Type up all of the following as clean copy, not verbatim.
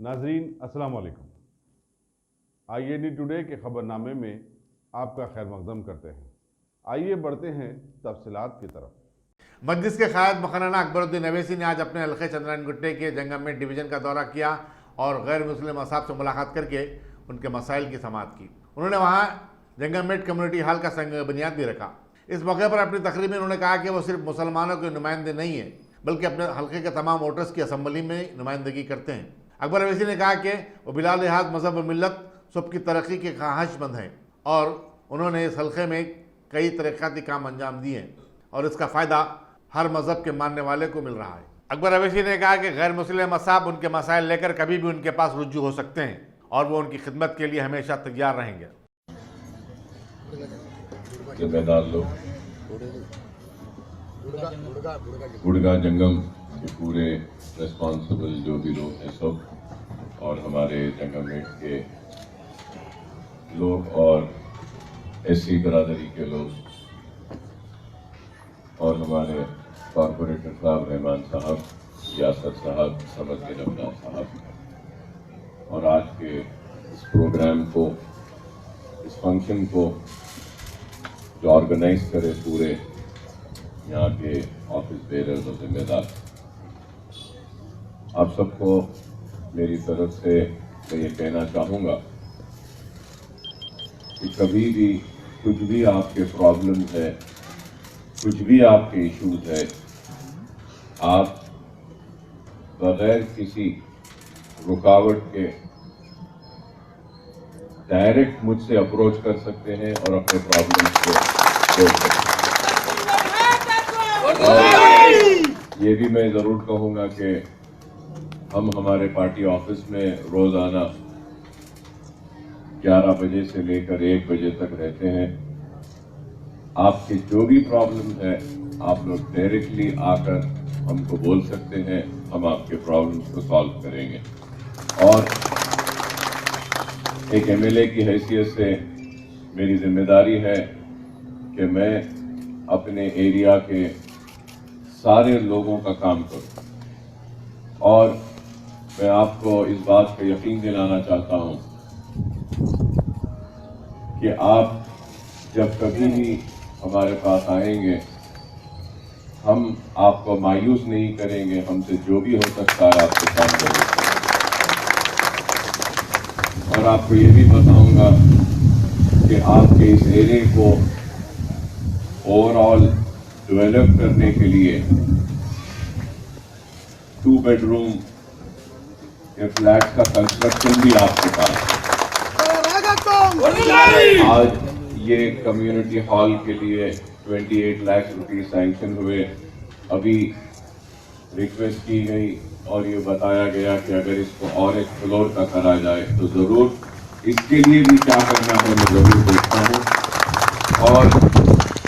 नाजरीन अस्सलाम वालेकुम। IAD टुडे के खबरनामे में आपका खैर मकदम करते हैं। आइए बढ़ते हैं तफसीलात की तरफ। मजलिस के क़ायद मौलाना अकबरुद्दीन अवैसी ने आज अपने हल्के चंद्रायन गुट्टे के जंगममेट डिवीज़न का दौरा किया और गैर मुस्लिम असाब से मुलाकात करके उनके मसाइल की समाअत की। उन्होंने वहाँ जंगममेट कम्युनिटी हॉल का संग बुनियाद भी रखा। इस मौके पर अपनी तकरीर में उन्होंने कहा कि वो सिर्फ मुसलमानों के नुमाइंदे नहीं हैं, बल्कि अपने हल्के के तमाम वोटर्स की असम्बली में नुमाइंदगी करते हैं। अकबर अवैसी ने कहा कि वो बिला लिहाज मजहब व मिल्लत सबकी तरक्की के ख्वाहिशमंद हैं और उन्होंने इस हल्के में कई तरक्याती काम अंजाम दिए हैं और इसका फ़ायदा हर मज़हब के मानने वाले को मिल रहा है। अकबर अवैसी ने कहा कि गैर मुस्लिम असाब उनके मसाइल लेकर कभी भी उनके पास रुजू हो सकते हैं और वो उनकी खिदमत के लिए हमेशा तैयार रहेंगे। जिम्मेदार लोग, गुड़गा जंगम के पूरे रिस्पॉन्सिबल जो भी लोग हैं सब, और हमारे जंगममेट के लोग और SC बरादरी के लोग और हमारे कॉरपोरेटर साहब रहमान साहब, यासर साहब, समदुद्दीन अब्बास साहब, और आज के इस प्रोग्राम को, इस फंक्शन को जो ऑर्गेनाइज करे पूरे यहाँ के ऑफिस बेरर्स और जिम्मेदार, आप सबको मेरी तरफ से मैं ये कहना चाहूँगा कि कभी भी कुछ भी आपके प्रॉब्लम है, कुछ भी आपके इश्यूज है, आप बगैर किसी रुकावट के डायरेक्ट मुझसे अप्रोच कर सकते हैं और अपने प्रॉब्लम्स को सोल्व कर सकते हैं। और ये भी मैं ज़रूर कहूँगा कि हम हमारे पार्टी ऑफिस में रोज़ाना 11 बजे से लेकर 1 बजे तक रहते हैं। आपके जो भी प्रॉब्लम है आप लोग डायरेक्टली आकर हमको बोल सकते हैं, हम आपके प्रॉब्लम्स को सॉल्व करेंगे। और एक MLA की हैसियत से मेरी जिम्मेदारी है कि मैं अपने एरिया के सारे लोगों का काम करूं और मैं आपको इस बात का यकीन दिलाना चाहता हूं कि आप जब कभी भी हमारे पास आएंगे, हम आपको मायूस नहीं करेंगे, हमसे जो भी हो सकता है आपके काम करेंगे। और आपको ये भी बताऊंगा कि आपके इस एरिया को ओवरऑल डेवलप करने के लिए 2 बेडरूम के फ्लैट का कंस्ट्रक्शन भी आपके पास। आज ये कम्युनिटी हॉल के लिए 28 लाख रुपये सैंक्शन हुए। अभी रिक्वेस्ट की गई और ये बताया गया कि अगर इसको और एक फ्लोर का करा जाए तो ज़रूर इसके लिए भी क्या करना है मैं ज़रूर देखता हूँ और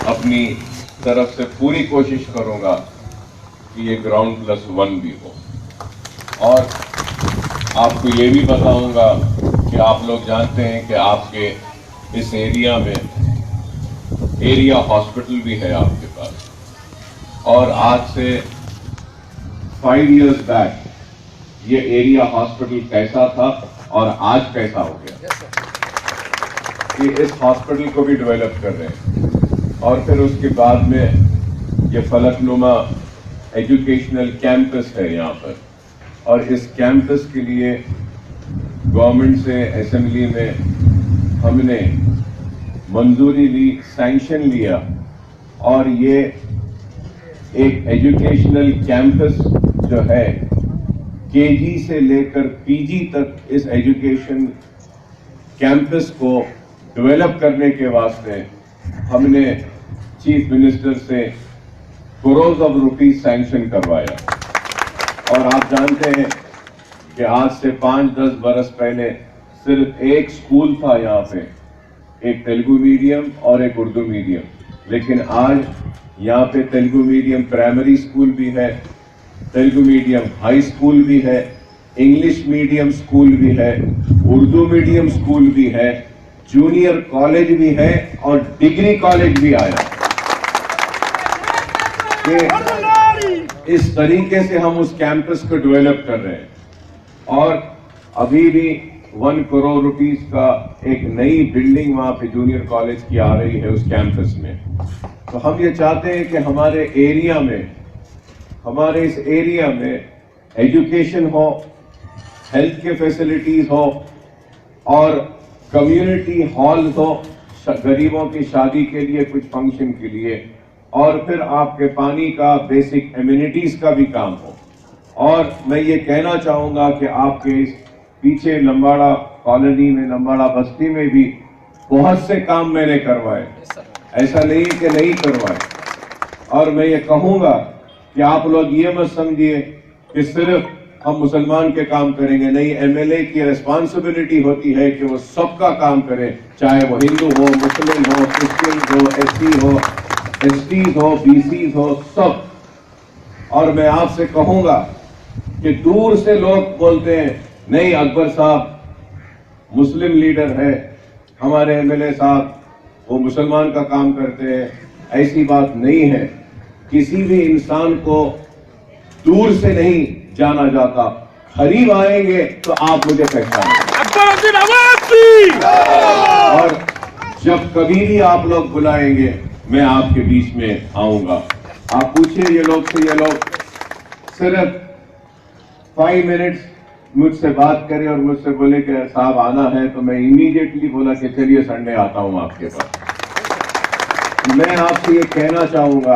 अपनी तरफ से पूरी कोशिश करूँगा कि ये ground+1 भी हो। और आपको ये भी बताऊंगा कि आप लोग जानते हैं कि आपके इस एरिया में एरिया हॉस्पिटल भी है आपके पास, और आज से 5 इयर्स बैक ये एरिया हॉस्पिटल कैसा था और आज कैसा हो गया, कि इस हॉस्पिटल को भी डेवलप कर रहे हैं। और फिर उसके बाद में ये फलकनुमा एजुकेशनल कैंपस है यहाँ पर, और इस कैंपस के लिए गवर्नमेंट से असेंबली में हमने मंजूरी ली, सैंक्शन लिया, और ये एक एजुकेशनल कैंपस जो है KG से लेकर PG तक, इस एजुकेशन कैंपस को डेवलप करने के वास्ते हमने चीफ मिनिस्टर से करोड़ ऑफ रुपीस सैंक्शन करवाया। और आप जानते हैं कि आज से 5-10 बरस पहले सिर्फ एक स्कूल था यहाँ पे, एक तेलुगु मीडियम और एक उर्दू मीडियम, लेकिन आज यहाँ पे तेलुगु मीडियम प्राइमरी स्कूल भी है, तेलुगु मीडियम हाई स्कूल भी है, इंग्लिश मीडियम स्कूल भी है, उर्दू मीडियम स्कूल भी है, जूनियर कॉलेज भी है और डिग्री कॉलेज भी आया। इस तरीके से हम उस कैंपस को डेवलप कर रहे हैं। और अभी भी 1 करोड़ रुपीस का एक नई बिल्डिंग वहां पे जूनियर कॉलेज की आ रही है उस कैंपस में। तो हम ये चाहते हैं कि हमारे एरिया में, हमारे इस एरिया में एजुकेशन हो, हेल्थ के फैसिलिटीज हो और कम्युनिटी हॉल हो, गरीबों की शादी के लिए, कुछ फंक्शन के लिए, और फिर आपके पानी का बेसिक एम्यूनिटीज का भी काम हो। और मैं ये कहना चाहूंगा कि आपके इस पीछे लंबाड़ा कॉलोनी में, लंबाड़ा बस्ती में भी बहुत से काम मैंने करवाए, ऐसा नहीं कि नहीं करवाए। और मैं ये कहूंगा कि आप लोग ये मत समझिए कि सिर्फ हम मुसलमान के काम करेंगे, नहीं, एमएलए की रिस्पांसिबिलिटी होती है कि वो सबका काम करे, चाहे वो हिंदू हो, मुस्लिम हो, क्रिश्चियन हो, एससी हो, एसटीज हो, बीसीज हो, सब। और मैं आपसे कहूंगा कि दूर से लोग बोलते हैं नहीं अकबर साहब मुस्लिम लीडर है, हमारे एमएलए साहब वो मुसलमान का काम करते हैं। ऐसी बात नहीं है। किसी भी इंसान को दूर से नहीं जाना जाता, करीब आएंगे तो आप मुझे पहचानेंगे। और जब कभी भी आप लोग बुलाएंगे मैं आपके बीच में आऊंगा। आप पूछिए ये लोग से, ये लोग सिर्फ 5 मिनट्स मुझसे बात करें और मुझसे बोले कि साहब आना है, तो मैं इमीडिएटली बोला कि चलिए संडे आता हूं आपके पास। मैं आपसे ये कहना चाहूंगा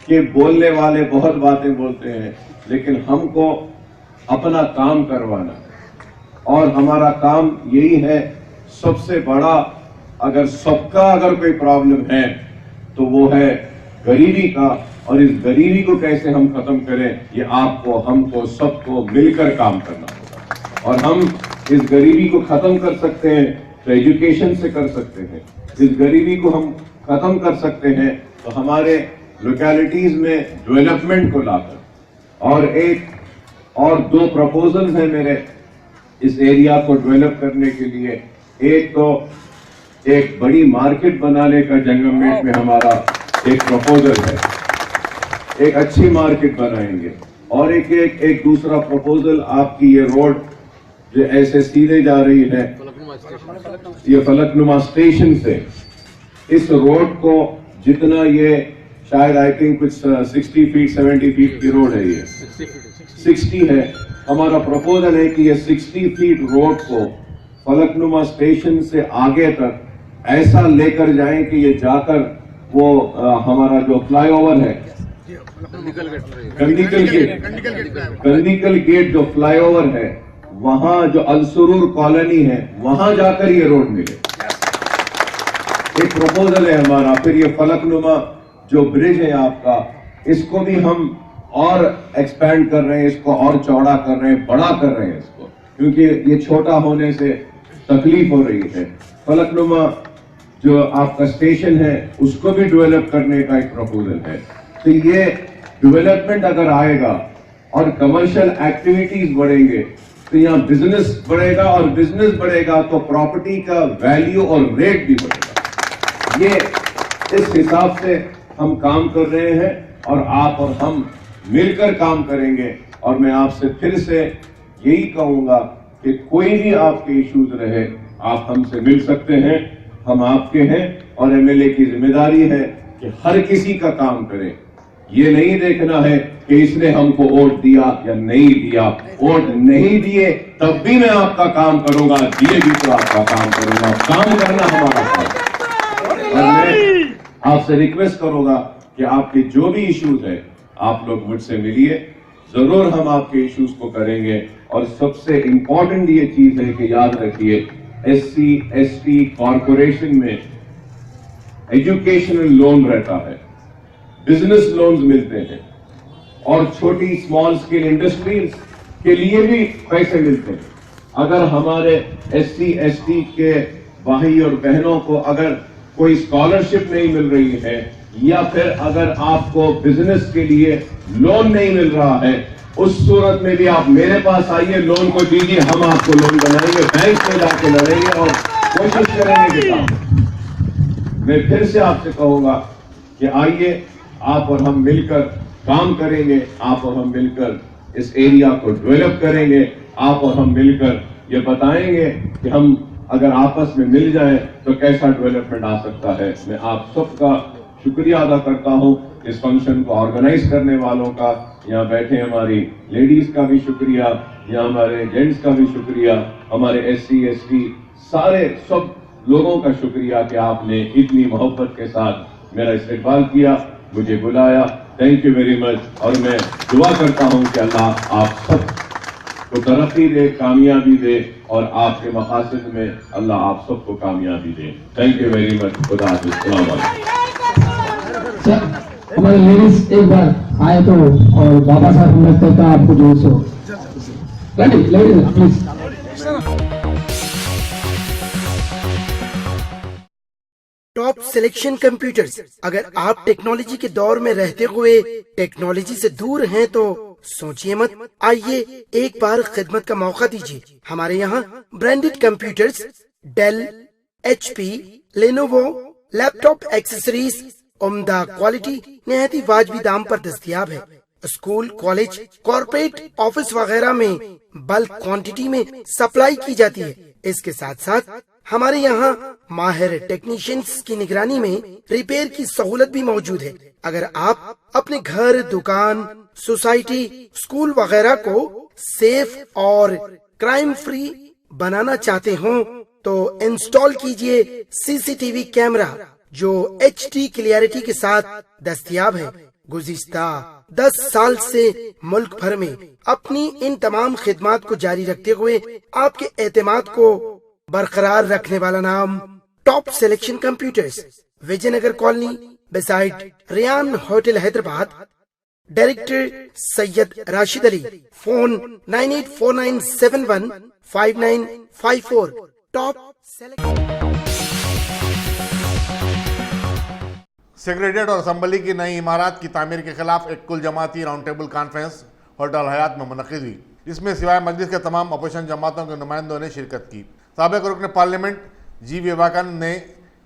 कि बोलने वाले बहुत बातें बोलते हैं, लेकिन हमको अपना काम करवाना है। और हमारा काम यही है, सबसे बड़ा अगर कोई प्रॉब्लम है तो वो है गरीबी का। और इस गरीबी को कैसे हम खत्म करें, ये आपको, हमको, सबको मिलकर काम करना होगा। और हम इस गरीबी को खत्म कर सकते हैं तो एजुकेशन से कर सकते हैं। इस गरीबी को हम खत्म कर सकते हैं तो हमारे लोकेलिटीज में डेवलपमेंट को लाकर। और 2 प्रपोजल्स हैं मेरे इस एरिया को डेवलप करने के लिए। एक तो एक बड़ी मार्केट बनाने का जंगममेट में हमारा एक प्रपोजल है, एक अच्छी मार्केट बनाएंगे। और एक दूसरा प्रपोजल, आपकी ये रोड जो ऐसे सीधे जा रही है, ये फलकनुमा स्टेशन से इस रोड को जितना, ये शायद आई थिंक कुछ 60 फीट 70 फीट की रोड है, ये 60 है। हमारा प्रपोजल है कि ये 60 फीट रोड को फलकनुमा स्टेशन से आगे तक ऐसा लेकर जाएं कि ये जाकर वो हमारा जो फ्लाईओवर है, कंदीकल गेट जो फ्लाईओवर है, वहां जो अलसुरूर कॉलोनी है, वहां जाकर ये रोड मिले। एक प्रपोजल है हमारा। फिर ये फलकनुमा जो ब्रिज है आपका, इसको भी हम और एक्सपैंड कर रहे हैं, इसको और चौड़ा कर रहे हैं, बड़ा कर रहे हैं इसको, क्योंकि ये छोटा होने से तकलीफ हो रही है। फलकनुमा जो आपका स्टेशन है उसको भी डेवलप करने का एक प्रपोजल है। तो ये डेवलपमेंट अगर आएगा और कमर्शियल एक्टिविटीज बढ़ेंगे तो यहाँ बिजनेस बढ़ेगा, और बिजनेस बढ़ेगा तो प्रॉपर्टी का वैल्यू और रेट भी बढ़ेगा। ये इस हिसाब से हम काम कर रहे हैं और आप और हम मिलकर काम करेंगे। और मैं आपसे फिर से यही कहूंगा कि कोई भी आपके इश्यूज रहे, आप हमसे मिल सकते हैं, हम आपके हैं। और एमएलए की जिम्मेदारी है कि हर किसी का काम करें। ये नहीं देखना है कि इसने हमको वोट दिया या नहीं दिया। वोट नहीं दिए तब भी मैं आपका काम करूंगा, दिए भी तो आपका काम करूंगा। काम करना हमारा काम। और मैं आपसे रिक्वेस्ट करूंगा कि आपके जो भी इश्यूज है आप लोग मुझसे मिलिए, जरूर हम आपके इश्यूज को करेंगे। और सबसे इंपॉर्टेंट ये चीज है कि याद रखिए, एससी एसटी कॉर्पोरेशन में एजुकेशनल लोन रहता है, बिजनेस लोन्स मिलते हैं, और छोटी स्मॉल स्केल इंडस्ट्रीज के लिए भी पैसे मिलते हैं। अगर हमारे एससी एसटी के भाई और बहनों को अगर कोई स्कॉलरशिप नहीं मिल रही है, या फिर अगर आपको बिजनेस के लिए लोन नहीं मिल रहा है, उस सूरत में भी आप मेरे पास आइए, लोन को दीजिए, हम आपको लोन बनाएंगे, बैंक में जाके लड़ेंगे और कोशिश करेंगे कि काम। मैं फिर से आपसे कहूंगा कि आइए, आप और हम मिलकर काम करेंगे, आप और हम मिलकर इस एरिया को डेवलप करेंगे। आप और हम मिलकर ये बताएंगे कि हम अगर आपस में मिल जाएं तो कैसा डेवलपमेंट आ सकता है। मैं आप सबका शुक्रिया अदा करता हूं, इस फंक्शन को ऑर्गेनाइज करने वालों का, यहाँ बैठे हमारी लेडीज का भी शुक्रिया, यहाँ हमारे जेंट्स का भी शुक्रिया, हमारे SC ST सारे सब लोगों का शुक्रिया कि आपने इतनी मोहब्बत के साथ मेरा इस्तकबाल किया, मुझे बुलाया। Thank you very much. और मैं दुआ करता हूं कि अल्लाह आप सब को तरक्की दे, कामयाबी दे और आपके मकासद में अल्लाह आप सबको कामयाबी दे। Thank you very much. खुदा हाफिज़। अस्सलाम वालेकुम। सर, हमारे लेडीज एक बार आए तो और बाबा साहब हम लगता था आपको जो so ladies please. Top selection computers. अगर आप टेक्नोलॉजी के दौर में रहते हुए टेक्नोलॉजी से दूर हैं तो सोचिए मत, आइए एक बार खिदमत का मौका दीजिए। हमारे यहाँ branded computers Dell, HP, Lenovo, laptop accessories उम्दा क्वालिटी निहायत ही वाजबी दाम पर दस्तयाब है। स्कूल, कॉलेज, कॉर्पोरेट, ऑफिस वगैरह में बल्क क्वांटिटी में सप्लाई की जाती है। इसके साथ साथ हमारे यहाँ माहिर टेक्नीशियंस की निगरानी में रिपेयर की सहूलत भी मौजूद है। अगर आप अपने घर, दुकान, सोसाइटी, स्कूल वगैरह को सेफ और क्राइम फ्री बनाना चाहते हो तो इंस्टॉल कीजिए CCTV कैमरा जो HD क्लियरिटी के साथ दस्तयाब है। गुज़िश्ता 10 साल से मुल्क भर में अपनी इन तमाम खिदमात को जारी रखते हुए आपके एतमाद को बरकरार रखने वाला नाम top selection computers, Vijayanagar colony beside Riyan hotel Hyderabad. Director Syed Rashid Ali. Phone 9849715954। Top secretariat और असम्बली की नई इमारत की तामीर के खिलाफ एक कुल जमाती round table conference hotel Hyatt में मुनक़िद हुई। इसमें सिवाय मजलिस के तमाम अपोजिशन जमातों के नुमाइंदों ने शिरकत की। साबिक़ रुकन पार्लियामेंट जी विवेकानंद ने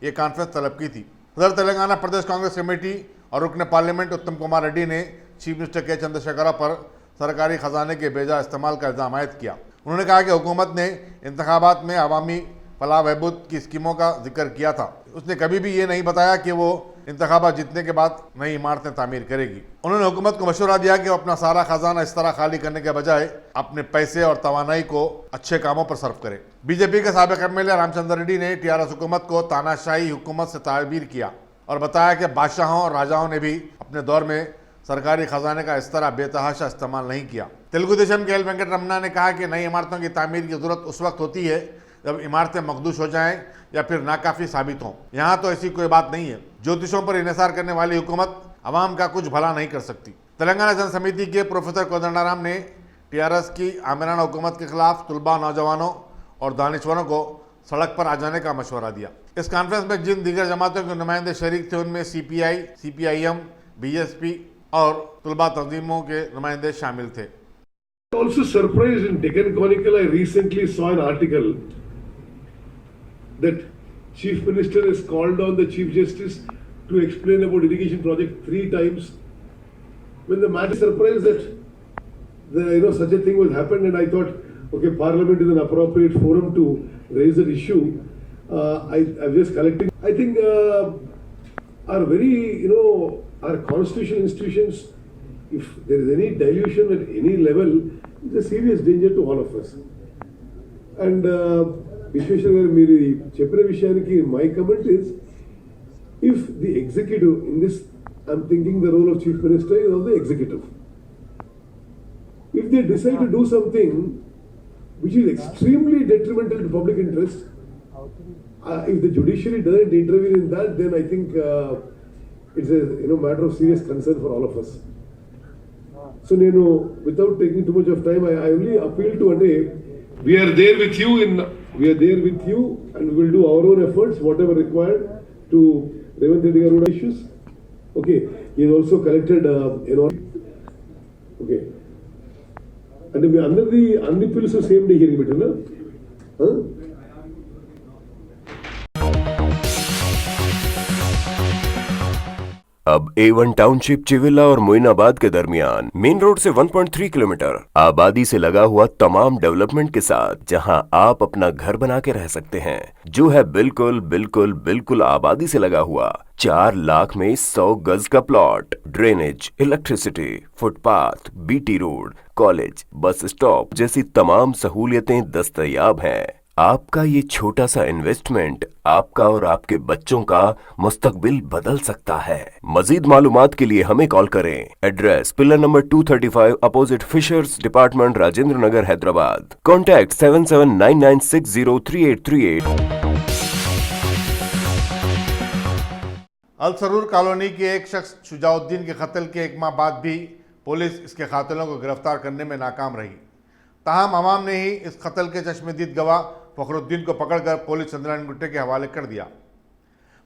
यह कॉन्फ्रेंस तलब की थी। सदर तेलंगाना प्रदेश कांग्रेस कमेटी और रुकन पार्लियामेंट उत्तम कुमार रेड्डी ने चीफ मिनिस्टर के चंद्रशेखर पर सरकारी खजाने के बेजा इस्तेमाल का इल्ज़ाम आयद किया। उन्होंने कहा कि हुकूमत ने इंतखाबात में अवामी फलाह बहबूद की स्कीमों का जिक्र किया था। उसने कभी भी ये नहीं बताया कि वो इंतखाबात जीतने के बाद नई इमारतें तामीर करेगी। उन्होंने हुकूमत को मशवरा दिया कि वो अपना सारा खजाना इस तरह खाली करने के बजाय अपने पैसे और तवानाई को अच्छे कामों पर सर्फ करे। बीजेपी के साबिक़ MLA रामचंद्र रेड्डी ने TRS हुकूमत को तानाशाही हुकूमत से ताबीर किया और बताया कि बादशाहों और राजाओं ने भी अपने दौर में सरकारी खजाने का इस तरह बेतहाशा इस्तेमाल नहीं किया। तेलुगु देशम के एल वेंकट रमना ने कहा कि नई इमारतों की तामीर की ज़रूरत उस वक्त होती है जब इमारतें मखदूश हो जाएं या फिर नाकाफ़ी साबित हों। यहाँ तो ऐसी कोई बात नहीं है। ज्योतिषों पर इन्हिसार करने वाली हुकूमत अवाम का कुछ भला नहीं कर सकती। तेलंगाना जन समिति के प्रोफेसर कोदंडाराम ने TRS की आमिराना हुकूमत के खिलाफ तुलबा, नौजवानों और दानिशवरों को सड़क पर आ जाने का मशवरा दिया। इस कॉन्फ्रेंस में जिन दीगर जमातों के नुमाइंदे शरीक थे उनमें CPI, CPIM, BSP और तुलबा तंजीमों के नुमाइंदे शामिल थे। Also surprised in Deccan Chronicle, I recently saw an article that Chief Minister has called on the Chief Justice to explain about irrigation project 3 times. When the matter surprised that such a thing was happened, and I thought, okay, Parliament is an appropriate forum to raise that issue. I'm just collecting. I think our very our constitutional institutions, if there is any dilution at any level, it's a serious danger to all of us. And Vishweshwar garu మీరు చెప్పిన విషయానికి my comment is, if the executive in this, I'm thinking the role of Chief Minister is of the executive. If they decide to do something which is extremely detrimental to public interest, if the judiciary doesn't intervene in that, then I think it's a matter of serious concern for all of us. So without taking too much of time, I only appeal to we are there with you and we will do our own efforts, whatever required, to Revanth Reddy Garu issues. Okay, he has also collected okay. And we under the pills same day hearing better, huh? अब A1 township Chevella और मोइनाबाद के दरमियान main road से 1.3 kilometre आबादी से लगा हुआ तमाम डेवलपमेंट के साथ जहां आप अपना घर बना के रह सकते हैं, जो है बिल्कुल बिल्कुल बिल्कुल आबादी से लगा हुआ 4 लाख में 100 गज का plot, drainage, electricity, footpath, BT road, college, bus stop जैसी तमाम सहूलियतें दस्तयाब हैं। आपका ये छोटा सा इन्वेस्टमेंट आपका और आपके बच्चों का मुस्तकबिल बदल सकता है। मजीद मालूमात के लिए हमें कॉल करें। Address pillar number 235 opposite fishers department, Rajendra Nagar, Hyderabad. Contact 7799603838। Al Saroor colony के एक शख्स शुजाउद्दीन के कत्ल के 1 माह बाद भी पुलिस इसके कातिलों को गिरफ्तार करने में नाकाम रही। ताहम अवाम ने ही इस कत्ल के चश्मदीद गवाह फखरुद्दीन को पकड़कर पुलिस चंद्रायन गुट्टे के हवाले कर दिया।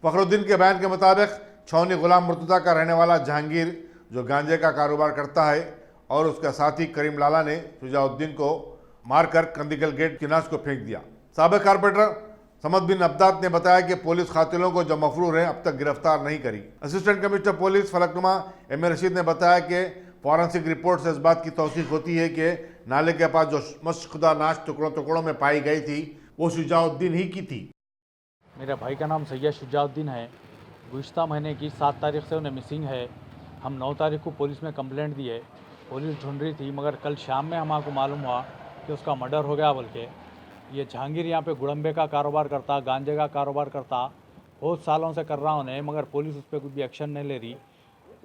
फखरुद्दीन के बयान के मुताबिक छौनी गुलाम मुर्तज़ा का रहने वाला जहांगीर, जो गांजे का कारोबार करता है, और उसका साथी करीम लाला ने शुजाउद्दीन को मारकर कंदीगल गेट किनास को फेंक दिया। साबिक कारपोरेटर समद बिन अब्दाद ने बताया कि पुलिस कातिलों को जो मफरूर हैं अब तक गिरफ्तार नहीं करी। Assistant commissioner police Falaknuma M A Rasheed ने बताया कि फॉरेंसिक रिपोर्ट से इस बात की तौसीक होती है कि नाले के पास जो मशखुदा नाश टुकड़ों में पाई गई थी वो शुजाउद्दीन ही की थी। मेरे भाई का नाम सैयद शुजाउद्दीन है। गुज़िश्ता महीने की 7 तारीख से उन्हें मिसिंग है। हम 9 तारीख को पुलिस में कंप्लेंट दी है। पुलिस ढूंढ रही थी, मगर कल शाम में हमको मालूम हुआ कि उसका मर्डर हो गया। बल्कि ये जहांगीर यहाँ पे गुड़म्बे का कारोबार करता, गांजे का कारोबार करता, बहुत सालों से कर रहा उन्हें, मगर पुलिस उस पर कुछ भी एक्शन नहीं ले रही।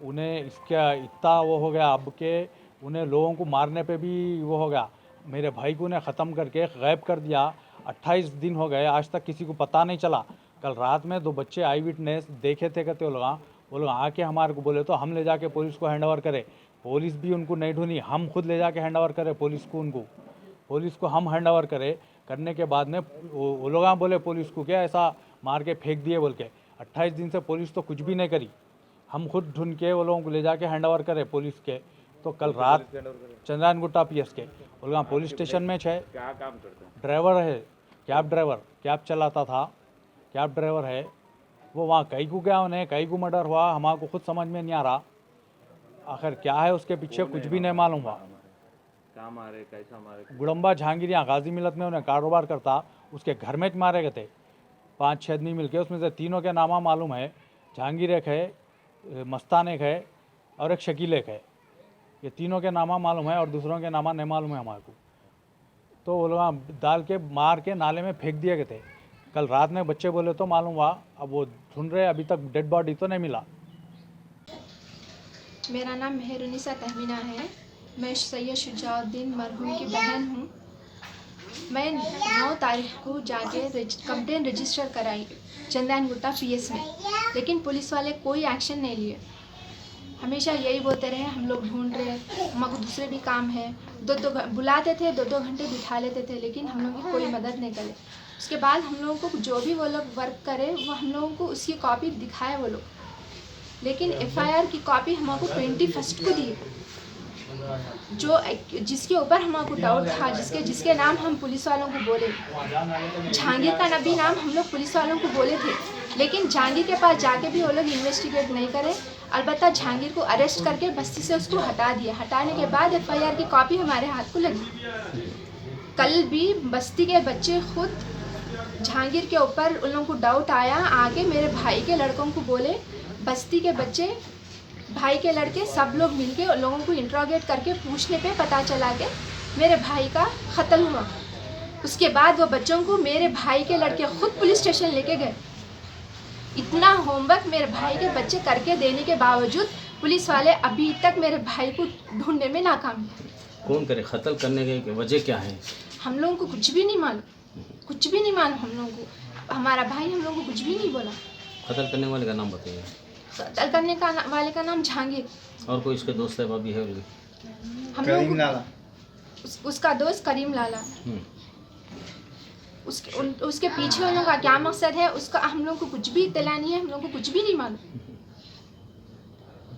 उन्हें इसका इतना वो हो गया अब के उन्हें लोगों को मारने पे भी वो हो गया। मेरे भाई को उन्हें ख़त्म करके गायब कर दिया। 28 दिन हो गए, आज तक किसी को पता नहीं चला। कल रात में 2 बच्चे आई विटनेस देखे थे, कहते वो लोग आके हमारे को बोले तो हम ले जाके पुलिस को हैंड ओवर करें। पुलिस भी उनको नहीं ढूंढी, हम खुद ले जाके हैंड ओवर करें पुलिस को हम हैंड ओवर करें। करने के बाद में वो लोग बोले पुलिस को क्या ऐसा मार के फेंक दिए बोल के। 28 दिन से पुलिस तो कुछ भी नहीं करी। हम खुद ढूंढ के वो लोगों को ले जाके हैंड ओवर करे पुलिस के। तो कल रात चंद्रायन गुट्टा PS के वो लोग पुलिस स्टेशन में है। क्या काम करते हैं? ड्राइवर है, कैब चलाता था, कैब ड्राइवर है वो। वहाँ कई को गया, उन्हें कई को मर्डर हुआ, हमारे खुद समझ में नहीं आ रहा आखिर क्या है उसके पीछे, कुछ भी नहीं मालूम हुआ। कहाँ मारे, कैसा मारे? गुड़म्बा जहांगीर यहाँ गाजी मिलत में उन्हें कारोबार करता, उसके घर में मारे गए थे 5-6 आदमी मिलके। उसमें से 3 के नामा मालूम है। जहांगीर एक है, मस्तान एक है और एक शकील एक है। ये 3 के नामा मालूम है और दूसरों के नामा नहीं मालूम है हमारे को। तो वो लोग डाल के मार के नाले में फेंक दिए गए थे। कल रात में बच्चे बोले तो मालूम हुआ। अब वो ढूंढ रहे, अभी तक डेड बॉडी तो नहीं मिला। मेरा नाम मेहरुनिसा तहमीना है। मैं सैयद शुजाउद्दीन मरहूम की बहन हूँ। मैं 9 तारीख को जाके कंप्लेंट रजिस्टर कराई चंद्रायन गुट्टा PS में, लेकिन पुलिस वाले कोई एक्शन नहीं लिए। हमेशा यही बोलते रहे हम लोग ढूंढ रहे, हमको दूसरे भी काम है। 2 बुलाते थे, 2 घंटे बिठा लेते थे, लेकिन हम लोग की कोई मदद नहीं करे। उसके बाद हम लोगों को जो भी वो लोग वर्क करे वो हम लोगों को उसकी कॉपी दिखाए वो लोग, लेकिन FIR की कॉपी हमको 21 को दी, जो जिसके ऊपर हमको डाउट था, जिसके नाम हम पुलिस वालों को बोले। जहांगीर का नबी नाम हम लोग पुलिस वालों को बोले थे, लेकिन जहांगीर के पास जाके भी वो लोग इन्वेस्टिगेट नहीं करे। अलबत्ता जहांगीर को अरेस्ट करके बस्ती से उसको हटा दिया। हटाने के बाद FIR की कॉपी हमारे हाथ को लगी। कल भी बस्ती के बच्चे खुद जहांगीर के ऊपर उन लोगों को डाउट आया, आगे मेरे भाई के लड़कों को बोले। बस्ती के बच्चे, भाई के लड़के सब लोग मिलके उन लोगों को इंट्रोगेट करके पूछने पे पता चला कि मेरे भाई का कत्ल हुआ। उसके बाद वो बच्चों को मेरे भाई के लड़के खुद पुलिस स्टेशन लेके गए। इतना होमवर्क मेरे भाई के बच्चे करके देने के बावजूद पुलिस वाले अभी तक मेरे भाई को ढूंढने में नाकाम है। कौन करे? कत्ल करने की वजह क्या है? हम लोगों को कुछ भी नहीं मालूम, कुछ भी नहीं मालूम हम लोगों को। हमारा भाई हम लोगों को कुछ भी नहीं बोला। कत्ल करने वाले का नाम बताइए। कत्ल करने का वाले का नाम जहांगीर। और कोई इसके दोस्त है भाभी है? हम लोग उसका दोस्त करीम लाला। उसके पीछे उन लोगों का क्या मकसद है उसका हम लोग को कुछ भी इत्तला नहीं है, हम लोग को कुछ भी नहीं मालूम।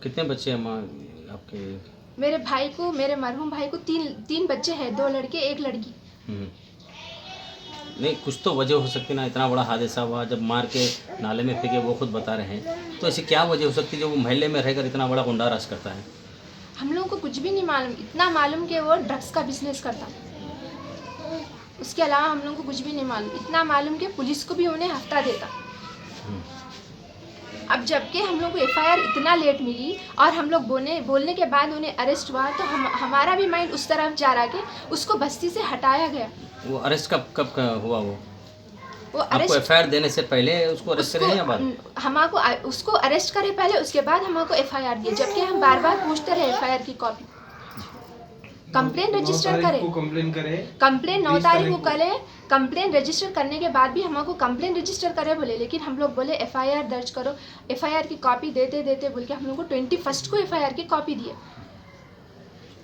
कितने बच्चे हैं माँ आपके? मेरे भाई को, मेरे मरहूम भाई को तीन बच्चे हैं, 2 लड़के 1 लड़की। नहीं, कुछ तो वजह हो सकती ना, इतना बड़ा हादसा हुआ, जब मार के नाले में फेंके, वो खुद बता रहे हैं, तो ऐसी क्या वजह हो सकती है जो वो मोहल्ले में रहकर इतना बड़ा गुंडा राज करता है? हम लोगों को कुछ भी नहीं मालूम, इतना मालूम कि वो ड्रग्स का बिजनेस करता। उसके अलावा हम लोगों को कुछ भी नहीं मालूम, इतना मालूम कि पुलिस को भी उन्हें हफ्ता देता। अब जबकि हम लोग को एफआईआर इतना लेट मिली और हम लोग बोलने के बाद उन्हें अरेस्ट हुआ, तो हमारा भी माइंड उस तरफ जा रहा कि उसको बस्ती से हटाया गया। वो अरेस्ट कब हुआ? वो आपको अरेस्ट एफआईआर देने से पहले उसको अरेस्ट करे या बाद? हमको उसको अरेस्ट करे पहले, उसके बाद हमको एफआईआर दिए, जबकि हम बार बार पूछते रहे एफआईआर की कॉपी। कंप्लेन रजिस्टर कंप्लेन 9 तारीख को करे, कंप्लेन रजिस्टर करने के बाद भी हमको कंप्लेन रजिस्टर करे बोले, लेकिन हम लोग बोले एफआईआर दर्ज करो, एफआईआर की कॉपी देते देते बोल के हम लोग को 21 को एफआईआर की कॉपी दिए।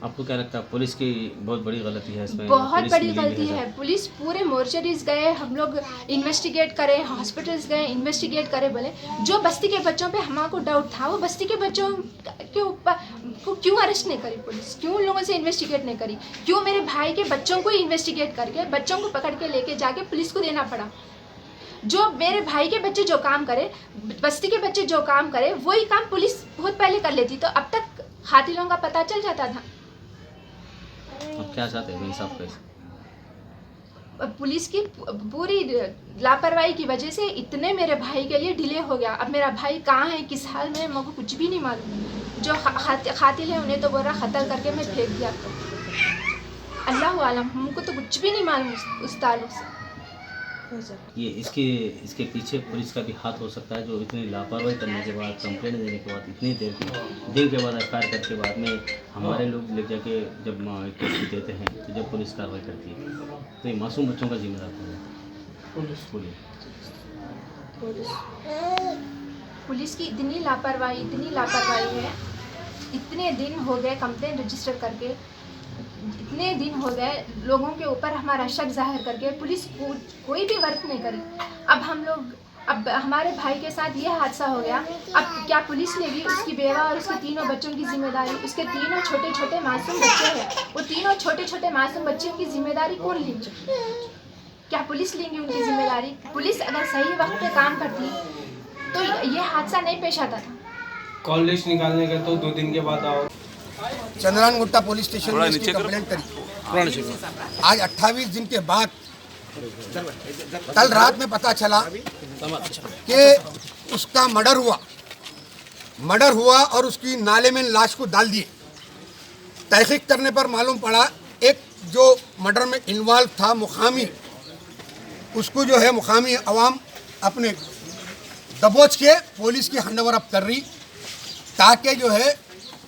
आपको क्या लगता है पुलिस की बहुत बड़ी गलती है इसमें? बहुत बड़ी गलती है। पुलिस पूरे मोर्चरीज गए, हम लोग इन्वेस्टिगेट करे, हॉस्पिटल्स गए, इन्वेस्टिगेट करे, बोले जो बस्ती के बच्चों पे हमको डाउट था, वो बस्ती के बच्चों के ऊपर को क्यों अरेस्ट नहीं करी पुलिस, क्यों उन लोगों से इन्वेस्टिगेट नहीं करी, क्यों मेरे भाई के बच्चों को इन्वेस्टिगेट करके बच्चों को पकड़ के लेके जाके पुलिस को देना पड़ा। जो मेरे भाई के बच्चे जो काम करे, बस्ती के बच्चे जो काम करे, वही काम पुलिस बहुत पहले कर लेती, तो अब तक हाथिलों का पता चल जाता था। अब क्या चाहते हैं इंसाफ कैसे? पुलिस की पूरी लापरवाही की वजह से इतने मेरे भाई के लिए डिले हो गया। अब मेरा भाई कहाँ है, किस हाल में, मुझे कुछ भी नहीं मालूम। जो खातिल है उन्हें तो बोल रहा कत्ल करके मैं फेंक दिया, तो अल्लाह आलम, हमको तो कुछ भी नहीं मालूम उस ताल्लुक से। ये इसके पीछे पुलिस का भी हाथ हो सकता है, जो इतनी लापरवाही करने के बाद, कंप्लेंट देने के बाद, इतनी दिन के बाद एफआईआर करने के बाद में हमारे लोग ले जाके जब केस देते हैं, तो जब पुलिस कार्रवाई करती है, तो ये मासूम बच्चों का जिम्मेदार कौन है? पुलिस की इतनी लापरवाही है। इतने दिन हो गए कंप्लेंट रजिस्टर करके, इतने दिन हो गए लोगों के ऊपर हमारा शक जाहिर करके, पुलिस कोई भी वर्क नहीं करी। अब हमारे भाई के साथ ये हादसा हो गया, अब क्या पुलिस लेगी उसकी बेवा और उसके 3 बच्चों की जिम्मेदारी? उसके 3 छोटे छोटे मासूम बच्चे हैं, वो 3 छोटे छोटे मासूम बच्चों की जिम्मेदारी कौन लेंगे? क्या पुलिस लेंगी उनकी जिम्मेदारी? पुलिस अगर सही वक्त पे काम करती तो ये हादसा नहीं पेश आता था। कॉल लिस्ट निकालने का तो 2 दिन के बाद आओ। चंद्रान गुट्टा पुलिस स्टेशन में इसकी कंप्लेंट करी। आज 28 दिन के बाद कल रात में पता चला कि उसका मर्डर हुआ और उसकी नाले में लाश को डाल दिए। तहकीक करने पर मालूम पड़ा एक जो मर्डर में इन्वॉल्व था मुकामी, उसको जो है मुकामी अवाम अपने दबोच के पुलिस की हैंडओवर अप कर रही, ताकि जो है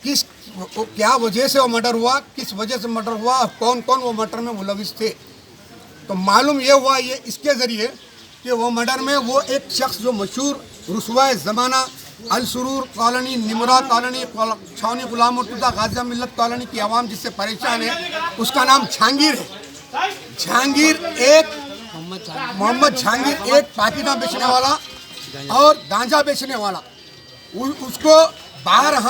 क्या वजह से वो मर्डर हुआ, किस वजह से मर्डर हुआ और कौन कौन वो मर्डर में मुलविस थे। तो मालूम ये हुआ ये इसके ज़रिए कि वो मर्डर में वो एक शख्स जो मशहूर रुसवाए ज़माना अल सुरूर कॉलोनी, निमरा कॉलोनी, छावनी गुलाम मुर्तज़ा गाज़िया मिल्लत कॉलोनी की आवाम जिससे परेशान है, उसका नाम जहांगीर है। मोहम्मद जहांगीर एक पाकिदा बेचने वाला और गांजा बेचने वाला, उसको 12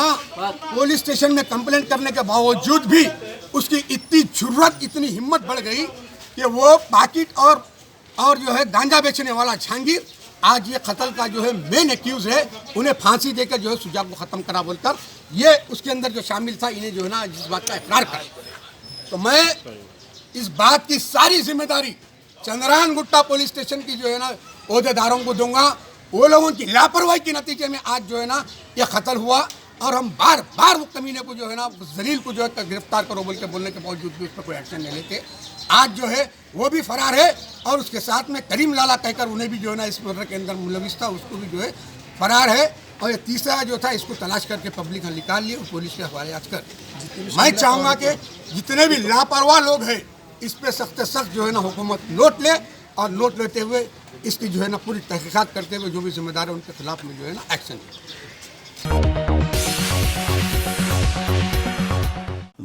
पुलिस स्टेशन में कंप्लेंट करने के बावजूद भी उसकी इतनी जुर्रत, इतनी हिम्मत बढ़ गई कि वो पाकिट और जो है गांजा बेचने वाला जहांगीर आज ये कत्ल का जो है मेन एक्यूज है, उन्हें फांसी देकर जो है सुजा को ख़त्म करा बोलकर ये उसके अंदर जो शामिल था, इन्हें जो है ना जिस बात का इकरार करा। तो मैं इस बात की सारी जिम्मेदारी चंद्रान गुट्टा पुलिस स्टेशन की जो है ना ओहदेदारों को दूंगा। वो लोगों की लापरवाही के नतीजे में आज जो है ना ये कत्ल हुआ और हम बार बार वो कमीने को जो है ना जलील को जो है गिरफ्तार करो बोल के बोलने के बावजूद भी उस पर कोई एक्शन नहीं लेते। आज जो है वो भी फरार है और उसके साथ में करीम लाला कहकर उन्हें भी जो है ना इस मर्डर के अंदर मुलविस था, उसको भी जो है फरार है। और ये तीसरा जो था इसको तलाश करके पब्लिक निकाल लिए और पुलिस के हवाले आज कर। मैं चाहूँगा कि जितने भी लापरवाह लोग हैं इस पर सख्त से सख्त जो है ना हुकूमत नोट ले और नोट लेते हुए इसकी जो है ना पूरी तहकीकात करते हुए जो भी जिम्मेदार है उनके खिलाफ में जो है ना एक्शन ले।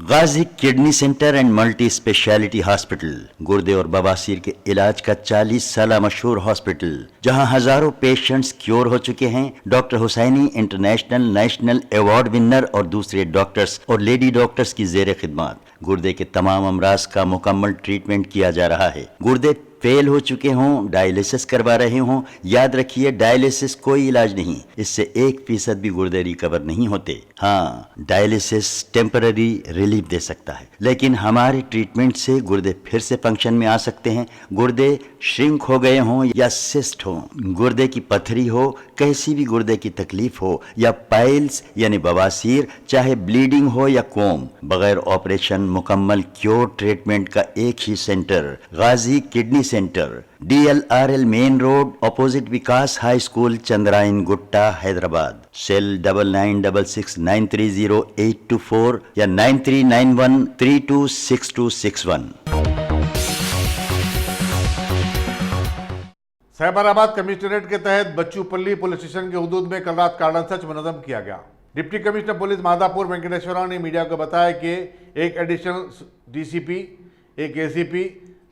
Ghazi kidney centre and multi speciality hospital, गुर्दे और बवासीर के इलाज का 40 साल मशहूर हॉस्पिटल, जहां हजारों पेशेंट्स क्योर हो चुके हैं। Doctor Hussaini international national award winner और दूसरे डॉक्टर्स और लेडी डॉक्टर्स की जेर खिदमत गुर्दे के तमाम अमराज का मुकम्मल ट्रीटमेंट किया जा रहा है। गुर्दे फेल हो चुके हों, डायलिसिस करवा रहे हों, याद रखिए डायलिसिस कोई इलाज नहीं, इससे 1% भी गुर्दे रिकवर नहीं होते। हाँ, डायलिसिस टेम्पररी रिलीफ दे सकता है, लेकिन हमारे ट्रीटमेंट से गुर्दे फिर से फंक्शन में आ सकते हैं। गुर्दे श्रिंक हो गए हों या सिस्ट हो, गुर्दे की पथरी हो, कैसी भी गुर्दे की तकलीफ हो, या पाइल्स यानी बवासीर, चाहे ब्लीडिंग हो या कोम, बगैर ऑपरेशन मुकम्मल क्योर ट्रीटमेंट का एक ही centre, Ghazi kidney centre, DLRL main road, opposite Vikas high school, Chandrayan Gutta, Hyderabad. Cell 9966930824 या 9391326261। साइबराबाद कमिश्नरेट के तहत बच्चूपल्ली पुलिस स्टेशन के हुदूद में कल रात कार्डन सर्च मुनज़्ज़म किया गया। Deputy commissioner police Madhapur Venkateshwara ने मीडिया को बताया कि एक एडिशनल DCP, एक ACP,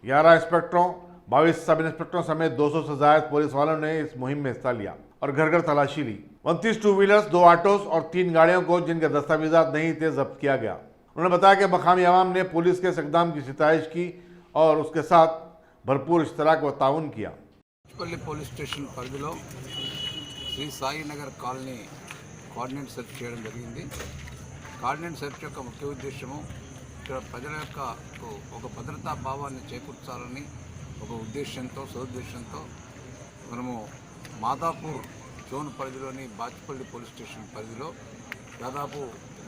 11 इंस्पेक्टरों, 22 सब इंस्पेक्टरों समेत 200 से ज़ायद पुलिस वालों ने इस मुहिम में हिस्सा लिया और घर घर तलाशी ली। 29 टू व्हीलर्स, 2 ऑटोस और 3 गाड़ियों को जिनके दस्तावेजात नहीं थे जब्त किया गया। उन्होंने बताया कि मकामी आवाम ने पुलिस के इस इक़दाम की सिताइश की और उसके साथ भरपूर इश्तराक व ताउन किया। బచ్చుపల్లి పోలీస్ స్టేషన్ పరిధిలో Sri Sainagar colony coordinate search చేయడం జరిగింది. కోఆర్డినేట్ సెర్చ్ యొక్క ముఖ్య ఉద్దేశము ఇక్కడ ప్రజల యొక్క ఒక భద్రతా భావాన్ని చేకూర్చాలని ఒక ఉద్దేశంతో సదుద్దేశంతో మనము మాదాపూర్ జోన్ పరిధిలోని బాచ్పల్లి పోలీస్ స్టేషన్ పరిధిలో దాదాపు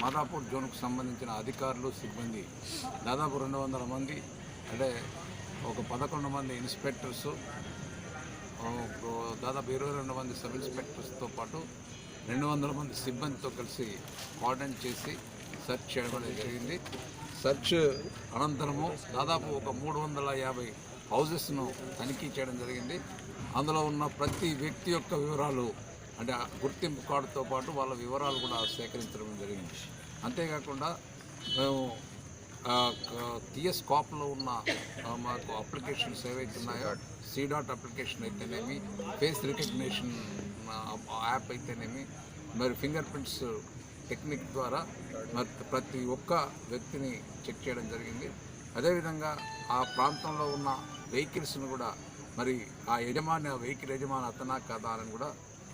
మాదాపూర్ జోన్కు సంబంధించిన అధికారులు సిబ్బంది దాదాపు 200 మంది, అంటే ఒక 11 మంది ఇన్స్పెక్టర్సు, దాదాపు 22 మంది సబ్ ఇన్స్పెక్టర్స్తో పాటు 200 మంది సిబ్బందితో కలిసి కోఆర్డినేట్ చేసి సెర్చ్ చేయడం జరిగింది. సెర్చ్ అనంతరము దాదాపు ఒక 350 హౌజెస్ను తనిఖీ చేయడం జరిగింది. అందులో ఉన్న ప్రతి వ్యక్తి యొక్క వివరాలు, అంటే గుర్తింపు కార్డుతో పాటు వాళ్ళ వివరాలు కూడా సేకరించడం జరిగింది. అంతేకాకుండా మేము TS కాప్లో ఉన్న మాకు అప్లికేషన్స్ ఏవైతే ఉన్నాయో, C.dot అప్లికేషన్ అయితేనేమి, ఫేస్ రికగ్నిషన్ యాప్ అయితేనేమి, మరి ఫింగర్ ప్రింట్స్ టెక్నిక్ ద్వారా మరి ప్రతి ఒక్క వ్యక్తిని చెక్ చేయడం జరిగింది. అదేవిధంగా ఆ ప్రాంతంలో ఉన్న వెహికల్స్ను కూడా మరి ఆ వెహికల్ యజమాని అతనా కాదా అని కూడా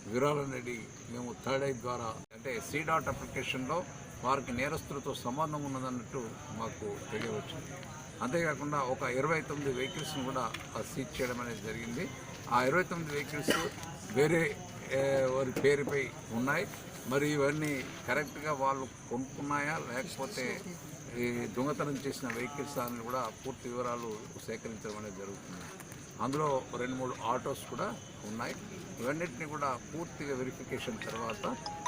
వివరాలనేది మేము థర్డ్ ఐ ద్వారా, అంటే C.dot అప్లికేషన్లో వారికి నేరస్తులతో సంబంధం ఉన్నదన్నట్టు మాకు తెలియవచ్చింది. అంతేకాకుండా ఒక 29 వెహికల్స్ను కూడా సీజ్ చేయడం అనేది జరిగింది. ఆ 29 వెహికల్స్ వేరే వారి పేరుపై ఉన్నాయి. మరి ఇవన్నీ కరెక్ట్గా వాళ్ళు కొనుక్కున్నాయా లేకపోతే ఈ దొంగతనం చేసిన వెహికల్స్ అని కూడా పూర్తి వివరాలు సేకరించడం అనేది జరుగుతుంది. అందులో 2-3 ఆటోస్ కూడా ఉన్నాయి. ఇవన్నిటిని కూడా పూర్తిగా వెరిఫికేషన్ తర్వాత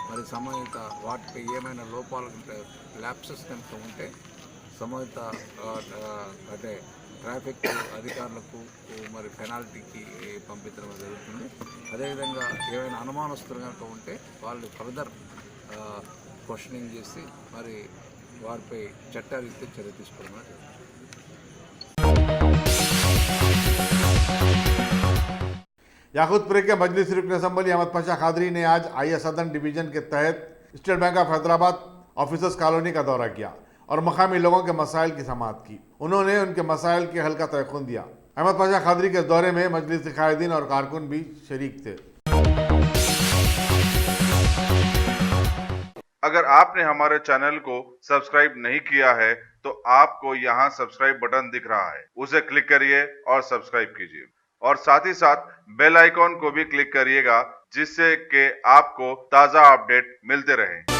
మరి సంబంధిత వాటిపై ఏమైనా లోపాలు ల్యాప్సెస్ కనుక ఉంటే సంబంధిత అంటే ట్రాఫిక్ అధికారులకు మరి పెనాల్టీకి పంపించడం జరుగుతుంది. అదేవిధంగా ఏమైనా అనుమానస్తులు కనుక ఉంటే వాళ్ళు ఫర్దర్ క్వశ్చనింగ్ చేసి మరి వారిపై చట్టరీత్యా చర్య తీసుకోవడం జరుగుతుంది. याकूतपुर के मजलिस रुकन असम्बली अहमद पाशा खादरी ने आज IS सदन डिवीजन के तहत state bank of Hyderabad officers colony का दौरा किया और मकामी लोगों के मसाइल की समाअत की। उन्होंने उनके मसाइल के हल का तयक़ुन दिया। अहमद पाशा खादरी के दौरे में मजलिस के कायदीन और कारकुन भी शरीक थे। अगर आपने हमारे चैनल को सब्सक्राइब नहीं किया है तो आपको यहाँ सब्सक्राइब बटन दिख रहा है, उसे क्लिक करिए और सब्सक्राइब कीजिए और साथ ही साथ बेल आइकॉन को भी क्लिक करिएगा जिससे कि आपको ताज़ा अपडेट मिलते रहें।